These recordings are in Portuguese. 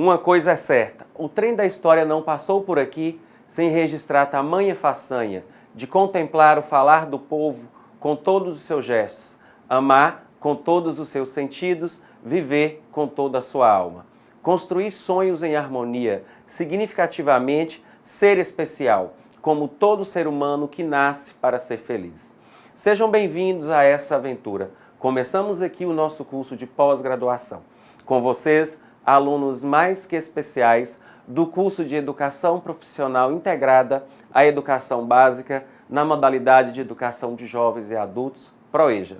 Uma coisa é certa, o trem da história não passou por aqui sem registrar tamanha façanha de contemplar o falar do povo com todos os seus gestos, amar com todos os seus sentidos, viver com toda a sua alma. Construir sonhos em harmonia, significativamente ser especial, como todo ser humano que nasce para ser feliz. Sejam bem-vindos a essa aventura. Começamos aqui o nosso curso de pós-graduação. Com vocês, alunos mais que especiais do curso de Educação Profissional Integrada à Educação Básica na modalidade de Educação de Jovens e Adultos, ProEja.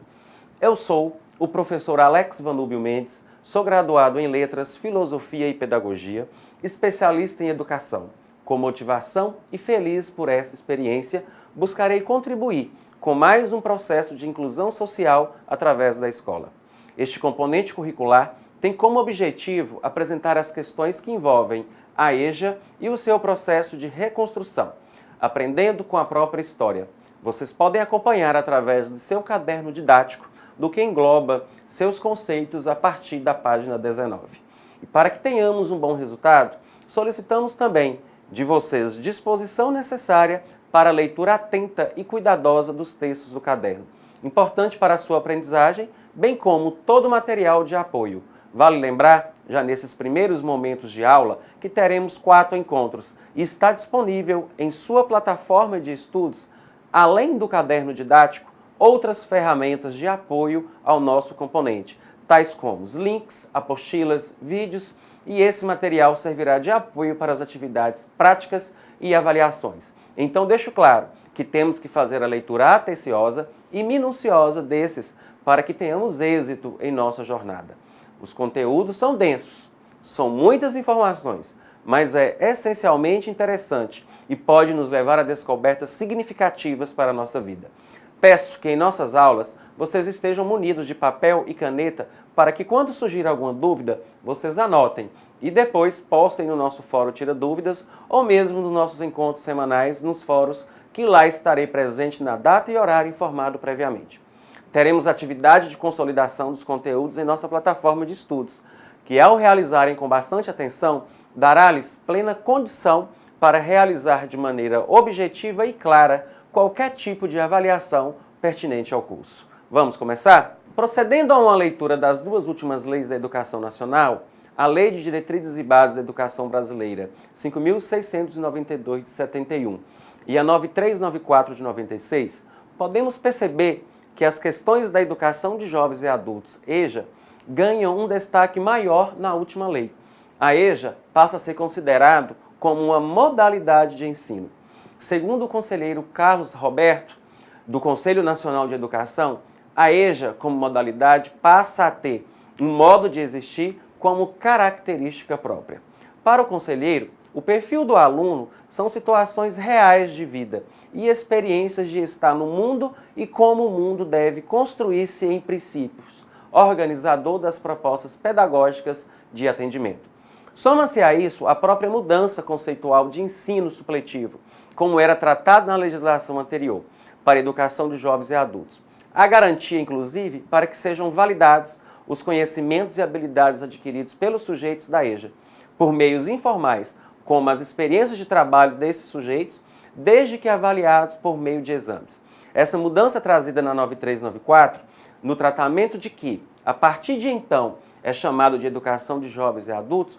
Eu sou o professor Alex Vanúbio Mendes, sou graduado em Letras, Filosofia e Pedagogia, especialista em Educação. Com motivação e feliz por essa experiência, buscarei contribuir com mais um processo de inclusão social através da escola. Este componente curricular tem como objetivo apresentar as questões que envolvem a EJA e o seu processo de reconstrução, aprendendo com a própria história. Vocês podem acompanhar através de seu caderno didático, do que engloba seus conceitos a partir da página 19. E para que tenhamos um bom resultado, solicitamos também de vocês disposição necessária para a leitura atenta e cuidadosa dos textos do caderno, importante para a sua aprendizagem, bem como todo o material de apoio. Vale lembrar, já nesses primeiros momentos de aula, que teremos 4 encontros e está disponível em sua plataforma de estudos, além do caderno didático, outras ferramentas de apoio ao nosso componente, tais como os links, apostilas, vídeos, e esse material servirá de apoio para as atividades práticas e avaliações. Então deixo claro que temos que fazer a leitura atenciosa e minuciosa desses para que tenhamos êxito em nossa jornada. Os conteúdos são densos, são muitas informações, mas é essencialmente interessante e pode nos levar a descobertas significativas para a nossa vida. Peço que em nossas aulas vocês estejam munidos de papel e caneta para que quando surgir alguma dúvida, vocês anotem e depois postem no nosso fórum Tira Dúvidas ou mesmo nos nossos encontros semanais nos fóruns que lá estarei presente na data e horário informado previamente. Teremos atividade de consolidação dos conteúdos em nossa plataforma de estudos, que ao realizarem com bastante atenção, dará-lhes plena condição para realizar de maneira objetiva e clara qualquer tipo de avaliação pertinente ao curso. Vamos começar? Procedendo a uma leitura das 2 últimas leis da Educação Nacional, a Lei de Diretrizes e Bases da Educação Brasileira, 5.692 de 71, e a 9394 de 96, podemos perceber que as questões da educação de jovens e adultos, EJA, ganham um destaque maior na última lei. A EJA passa a ser considerado como uma modalidade de ensino. Segundo o conselheiro Carlos Roberto, do Conselho Nacional de Educação, a EJA, como modalidade, passa a ter um modo de existir como característica própria. Para o conselheiro, o perfil do aluno são situações reais de vida e experiências de estar no mundo e como o mundo deve construir-se em princípios, organizador das propostas pedagógicas de atendimento. Soma-se a isso a própria mudança conceitual de ensino supletivo, como era tratado na legislação anterior, para a educação de jovens e adultos. A garantia, inclusive, para que sejam validados os conhecimentos e habilidades adquiridos pelos sujeitos da EJA, por meios informais, como as experiências de trabalho desses sujeitos, desde que avaliados por meio de exames. Essa mudança trazida na 9394, no tratamento de que, a partir de então, é chamado de educação de jovens e adultos,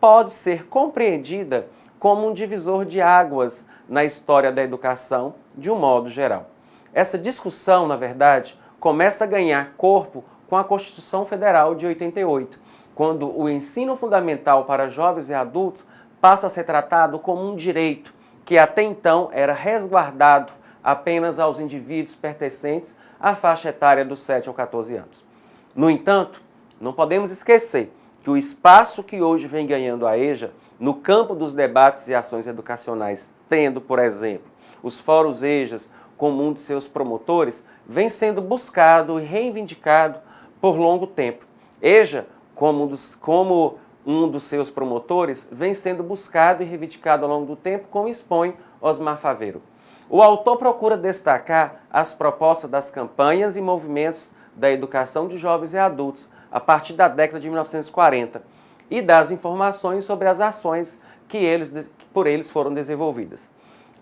pode ser compreendida como um divisor de águas na história da educação de um modo geral. Essa discussão, na verdade, começa a ganhar corpo com a Constituição Federal de 88, quando o ensino fundamental para jovens e adultos passa a ser tratado como um direito que até então era resguardado apenas aos indivíduos pertencentes à faixa etária dos 7 ou 14 anos. No entanto, não podemos esquecer que o espaço que hoje vem ganhando a EJA no campo dos debates e ações educacionais, tendo, por exemplo, os fóruns EJAs como um de seus promotores, vem sendo buscado e reivindicado por longo tempo. EJA, como um dos seus promotores, vem sendo buscado e reivindicado ao longo do tempo, como expõe Osmar Faveiro. O autor procura destacar as propostas das campanhas e movimentos da educação de jovens e adultos a partir da década de 1940 e das informações sobre as ações que por eles foram desenvolvidas.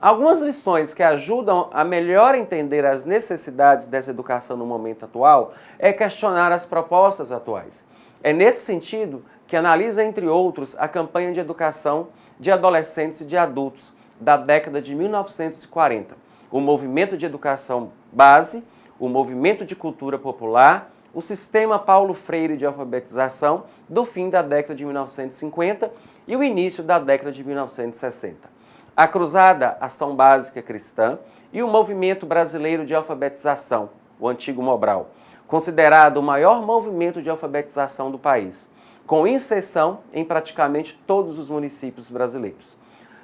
Algumas lições que ajudam a melhor entender as necessidades dessa educação no momento atual é questionar as propostas atuais. É nesse sentido que analisa, entre outros, a campanha de educação de adolescentes e de adultos da década de 1940, o movimento de educação base, o movimento de cultura popular, o sistema Paulo Freire de alfabetização do fim da década de 1950 e o início da década de 1960. A Cruzada Ação Básica Cristã e o Movimento Brasileiro de Alfabetização, o antigo Mobral, considerado o maior movimento de alfabetização do país, com inserção em praticamente todos os municípios brasileiros.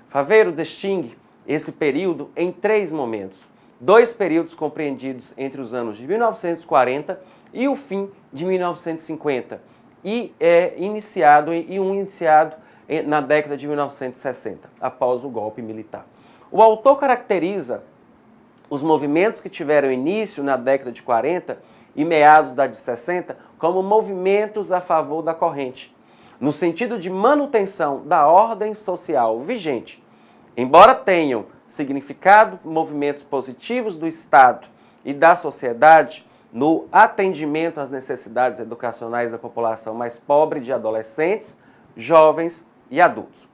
Faveiro distingue esse período em 3 momentos, 2 períodos compreendidos entre os anos de 1940 e o fim de 1950, e um iniciado na década de 1960, após o golpe militar. O autor caracteriza os movimentos que tiveram início na década de 40 e meados da de 60 como movimentos a favor da corrente, no sentido de manutenção da ordem social vigente. Embora tenham significado movimentos positivos do Estado e da sociedade no atendimento às necessidades educacionais da população mais pobre de adolescentes, jovens e adultos.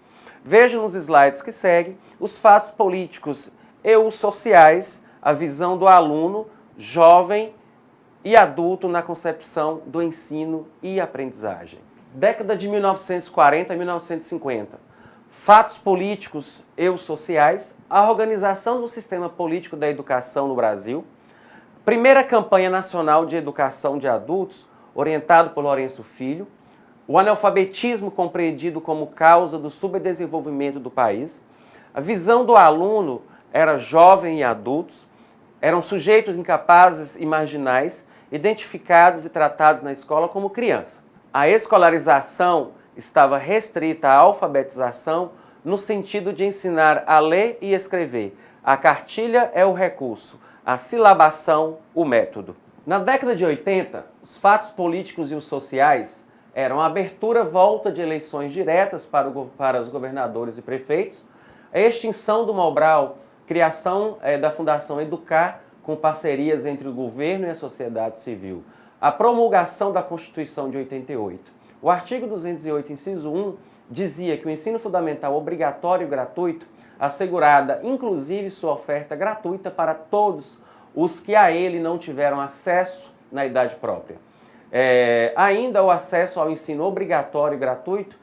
Veja nos slides que seguem os fatos políticos e os sociais, a visão do aluno, jovem e adulto na concepção do ensino e aprendizagem. Década de 1940 a 1950. Fatos políticos e sociais, a organização do sistema político da educação no Brasil, primeira campanha nacional de educação de adultos, orientado por Lourenço Filho, o analfabetismo compreendido como causa do subdesenvolvimento do país, a visão do aluno era jovem e adultos, eram sujeitos incapazes e marginais, identificados e tratados na escola como criança. A escolarização estava restrita à alfabetização no sentido de ensinar a ler e escrever. A cartilha é o recurso, a silabação, o método. Na década de 80, os fatos políticos e os sociais eram a abertura volta de eleições diretas para os governadores e prefeitos, a extinção do Mobral, criação da Fundação Educar, com parcerias entre o governo e a sociedade civil, a promulgação da Constituição de 88. O artigo 208, inciso 1, dizia que o ensino fundamental obrigatório e gratuito, assegurada inclusive sua oferta gratuita para todos os que a ele não tiveram acesso na idade própria. Ainda o acesso ao ensino obrigatório e gratuito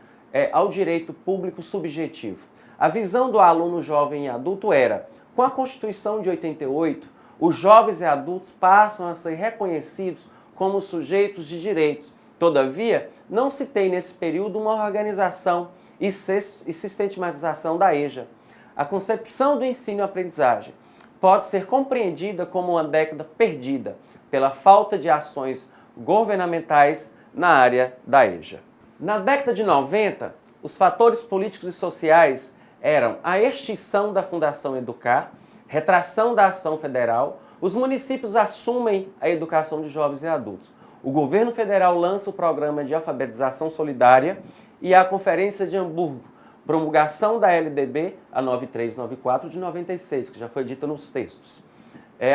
ao direito público subjetivo. A visão do aluno jovem e adulto era, com a Constituição de 88, os jovens e adultos passam a ser reconhecidos como sujeitos de direitos. Todavia, não se tem nesse período uma organização e sistematização da EJA. A concepção do ensino e aprendizagem pode ser compreendida como uma década perdida pela falta de ações governamentais na área da EJA. Na década de 90, os fatores políticos e sociais eram a extinção da Fundação Educar, retração da ação federal, os municípios assumem a educação de jovens e adultos. O governo federal lança o programa de alfabetização solidária e a Conferência de Hamburgo, promulgação da LDB, a 9394 de 96, que já foi dita nos textos.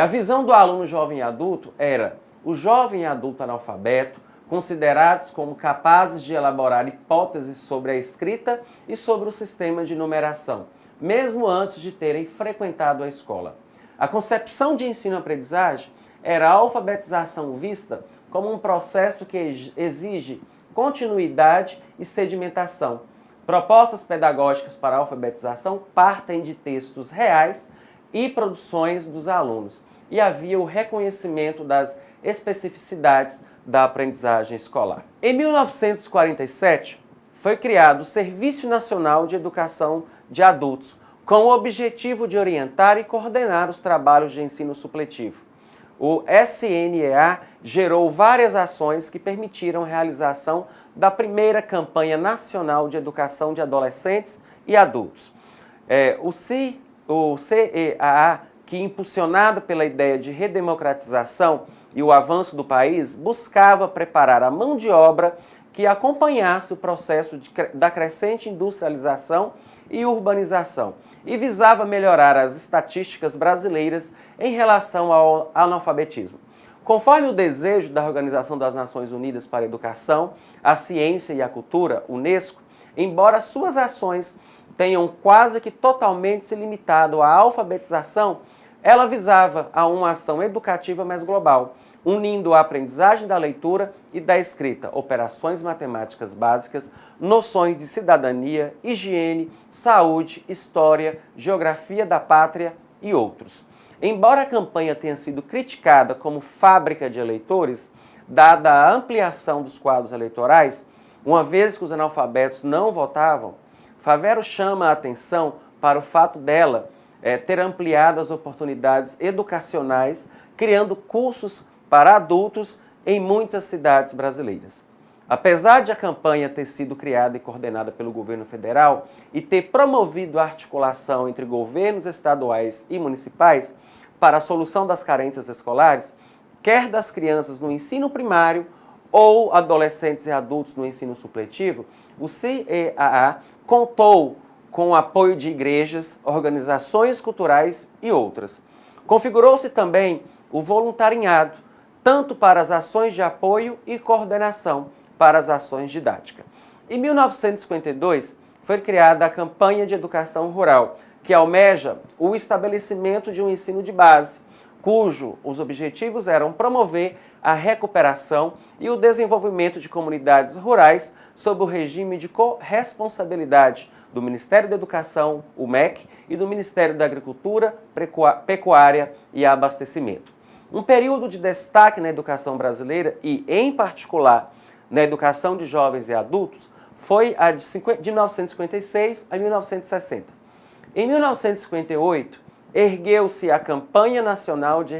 A visão do aluno jovem e adulto era o jovem e adulto analfabeto, considerados como capazes de elaborar hipóteses sobre a escrita e sobre o sistema de numeração, mesmo antes de terem frequentado a escola. A concepção de ensino-aprendizagem era a alfabetização vista como um processo que exige continuidade e sedimentação. Propostas pedagógicas para a alfabetização partem de textos reais e produções dos alunos, e havia o reconhecimento das especificidades da aprendizagem escolar. Em 1947, foi criado o Serviço Nacional de Educação de Adultos, com o objetivo de orientar e coordenar os trabalhos de ensino supletivo. O SNEA gerou várias ações que permitiram a realização da primeira campanha nacional de educação de adolescentes e adultos. O CEAA, que impulsionado pela ideia de redemocratização e o avanço do país, buscava preparar a mão de obra que acompanhasse o processo da crescente industrialização e urbanização e visava melhorar as estatísticas brasileiras em relação ao analfabetismo. Conforme o desejo da Organização das Nações Unidas para a Educação, a Ciência e a Cultura, UNESCO, embora suas ações tenham quase que totalmente se limitado à alfabetização, ela visava a uma ação educativa mais global, unindo a aprendizagem da leitura e da escrita, operações matemáticas básicas, noções de cidadania, higiene, saúde, história, geografia da pátria e outros. Embora a campanha tenha sido criticada como fábrica de eleitores, dada a ampliação dos quadros eleitorais, uma vez que os analfabetos não votavam, Favero chama a atenção para o fato dela ter ampliado as oportunidades educacionais, criando cursos para adultos em muitas cidades brasileiras. Apesar de a campanha ter sido criada e coordenada pelo governo federal e ter promovido a articulação entre governos estaduais e municipais para a solução das carências escolares, quer das crianças no ensino primário ou adolescentes e adultos no ensino supletivo, o CEAA contou com o apoio de igrejas, organizações culturais e outras. Configurou-se também o voluntariado, tanto para as ações de apoio e coordenação para as ações didáticas. Em 1952, foi criada a Campanha de Educação Rural, que almeja o estabelecimento de um ensino de base, cujos objetivos eram promover a recuperação e o desenvolvimento de comunidades rurais sob o regime de corresponsabilidade do Ministério da Educação, o MEC, e do Ministério da Agricultura, Pecuária e Abastecimento. Um período de destaque na educação brasileira e, em particular, na educação de jovens e adultos foi a de 1956 a 1960. Em 1958, ergueu-se a Campanha Nacional de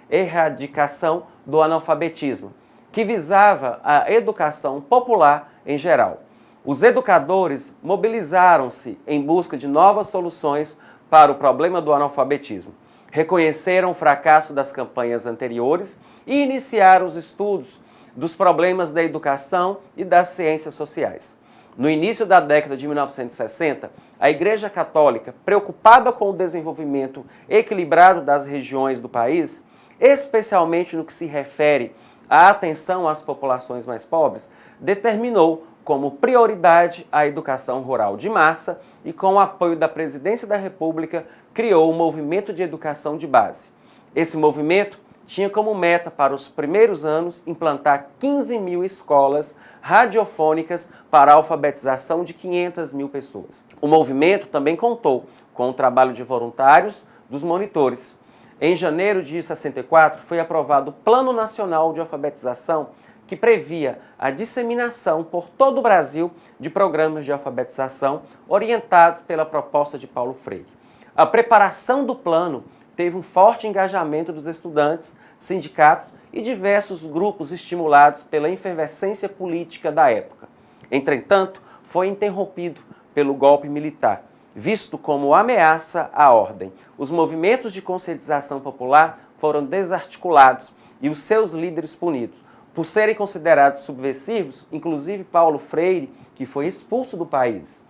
Erradicação do Analfabetismo, que visava a educação popular em geral. Os educadores mobilizaram-se em busca de novas soluções para o problema do analfabetismo. Reconheceram o fracasso das campanhas anteriores e iniciaram os estudos dos problemas da educação e das ciências sociais. No início da década de 1960, a Igreja Católica, preocupada com o desenvolvimento equilibrado das regiões do país, especialmente no que se refere à atenção às populações mais pobres, determinou como prioridade a educação rural de massa e, com o apoio da Presidência da República, criou o Movimento de Educação de Base. Esse movimento tinha como meta para os primeiros anos implantar 15 mil escolas radiofônicas para a alfabetização de 500 mil pessoas. O movimento também contou com o trabalho de voluntários dos monitores. Em janeiro de 64, foi aprovado o Plano Nacional de Alfabetização, que previa a disseminação por todo o Brasil de programas de alfabetização orientados pela proposta de Paulo Freire. A preparação do plano teve um forte engajamento dos estudantes, sindicatos e diversos grupos estimulados pela efervescência política da época. Entretanto, foi interrompido pelo golpe militar, visto como ameaça à ordem. Os movimentos de conscientização popular foram desarticulados e os seus líderes punidos. Por serem considerados subversivos, inclusive Paulo Freire, que foi expulso do país.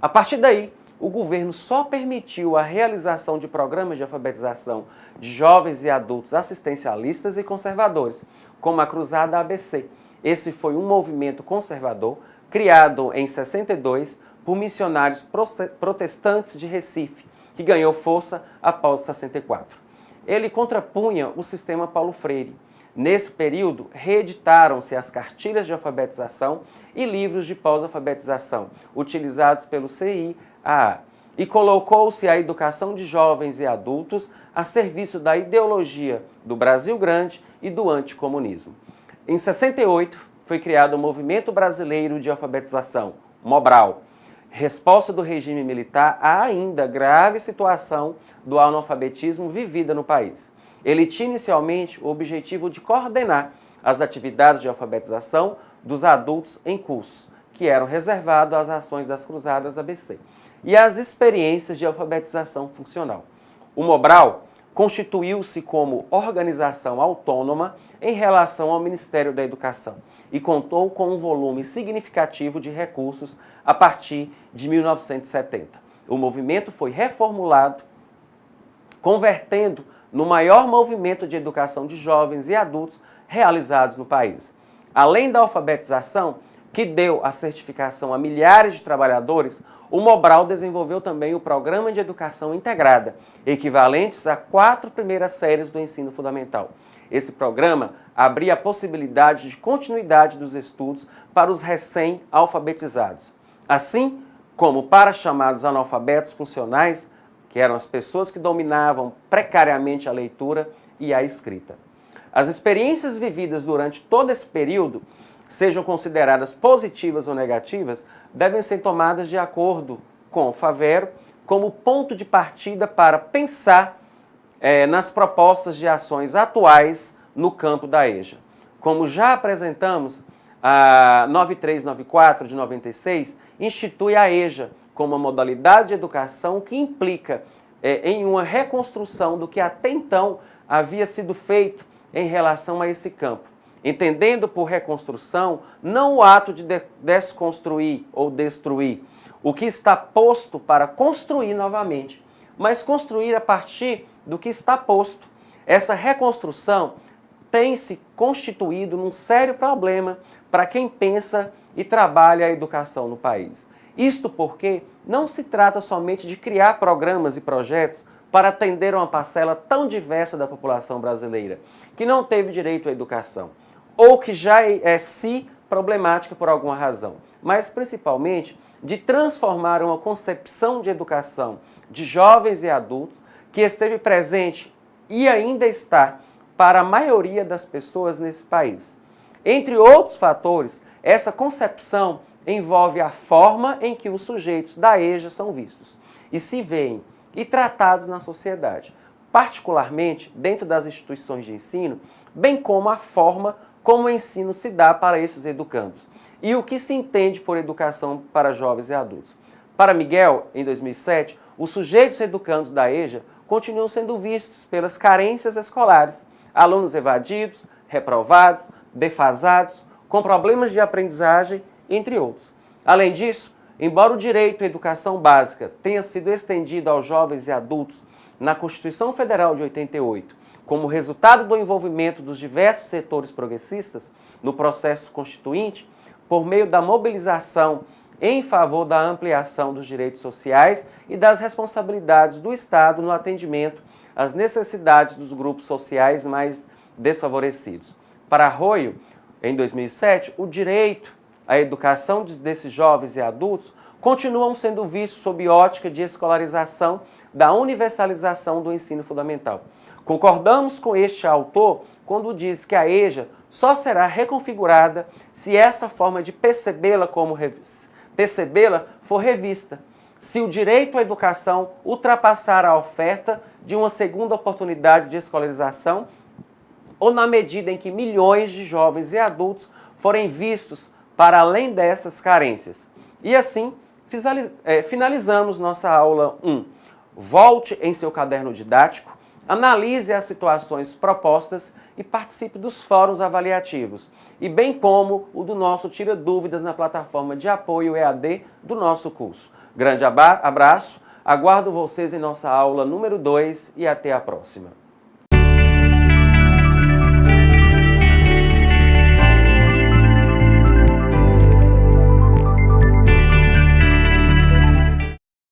A partir daí, o governo só permitiu a realização de programas de alfabetização de jovens e adultos assistencialistas e conservadores, como a Cruzada ABC. Esse foi um movimento conservador criado em 62 por missionários protestantes de Recife, que ganhou força após 64. Ele contrapunha o sistema Paulo Freire. Nesse período, reeditaram-se as cartilhas de alfabetização e livros de pós-alfabetização, utilizados pelo CIAA, e colocou-se a educação de jovens e adultos a serviço da ideologia do Brasil Grande e do anticomunismo. Em 68, foi criado o Movimento Brasileiro de Alfabetização, MOBRAL, resposta do regime militar à ainda grave situação do analfabetismo vivida no país. Ele tinha inicialmente o objetivo de coordenar as atividades de alfabetização dos adultos em curso, que eram reservados às ações das Cruzadas ABC, e as experiências de alfabetização funcional. O MOBRAL constituiu-se como organização autônoma em relação ao Ministério da Educação e contou com um volume significativo de recursos a partir de 1970. O movimento foi reformulado, convertendo no maior movimento de educação de jovens e adultos realizados no país. Além da alfabetização, que deu a certificação a milhares de trabalhadores, o Mobral desenvolveu também o Programa de Educação Integrada, equivalentes a 4 primeiras séries do ensino fundamental. Esse programa abria a possibilidade de continuidade dos estudos para os recém-alfabetizados, assim como para chamados analfabetos funcionais, que eram as pessoas que dominavam precariamente a leitura e a escrita. As experiências vividas durante todo esse período, sejam consideradas positivas ou negativas, devem ser tomadas de acordo com o Favero como ponto de partida para pensar nas propostas de ações atuais no campo da EJA. Como já apresentamos, a 9394 de 96 institui a EJA como uma modalidade de educação que implica em uma reconstrução do que até então havia sido feito em relação a esse campo, entendendo por reconstrução não o ato de desconstruir ou destruir o que está posto para construir novamente, mas construir a partir do que está posto. Essa reconstrução tem se constituído num sério problema para quem pensa e trabalha a educação no país. Isto porque não se trata somente de criar programas e projetos para atender uma parcela tão diversa da população brasileira, que não teve direito à educação, ou que já é problemática por alguma razão, mas principalmente de transformar uma concepção de educação de jovens e adultos que esteve presente e ainda está para a maioria das pessoas nesse país. Entre outros fatores, essa concepção envolve a forma em que os sujeitos da EJA são vistos e se veem e tratados na sociedade, particularmente dentro das instituições de ensino, bem como a forma como o ensino se dá para esses educandos e o que se entende por educação para jovens e adultos. Para Miguel, em 2007, os sujeitos educandos da EJA continuam sendo vistos pelas carências escolares, alunos evadidos, reprovados, defasados, com problemas de aprendizagem, entre outros. Além disso, embora o direito à educação básica tenha sido estendido aos jovens e adultos na Constituição Federal de 88, como resultado do envolvimento dos diversos setores progressistas no processo constituinte, por meio da mobilização em favor da ampliação dos direitos sociais e das responsabilidades do Estado no atendimento às necessidades dos grupos sociais mais desfavorecidos. Para Arroio, em 2007, o direito à educação desses jovens e adultos continuam sendo vistos sob ótica de escolarização da universalização do ensino fundamental. Concordamos com este autor quando diz que a EJA só será reconfigurada se essa forma de percebê-la for revista, se o direito à educação ultrapassar a oferta de uma segunda oportunidade de escolarização ou na medida em que milhões de jovens e adultos forem vistos para além dessas carências. E assim, finalizamos nossa aula 1. Volte em seu caderno didático, analise as situações propostas e participe dos fóruns avaliativos, e bem como o do nosso Tira Dúvidas na plataforma de apoio EAD do nosso curso. Grande abraço, aguardo vocês em nossa aula número 2 e até a próxima.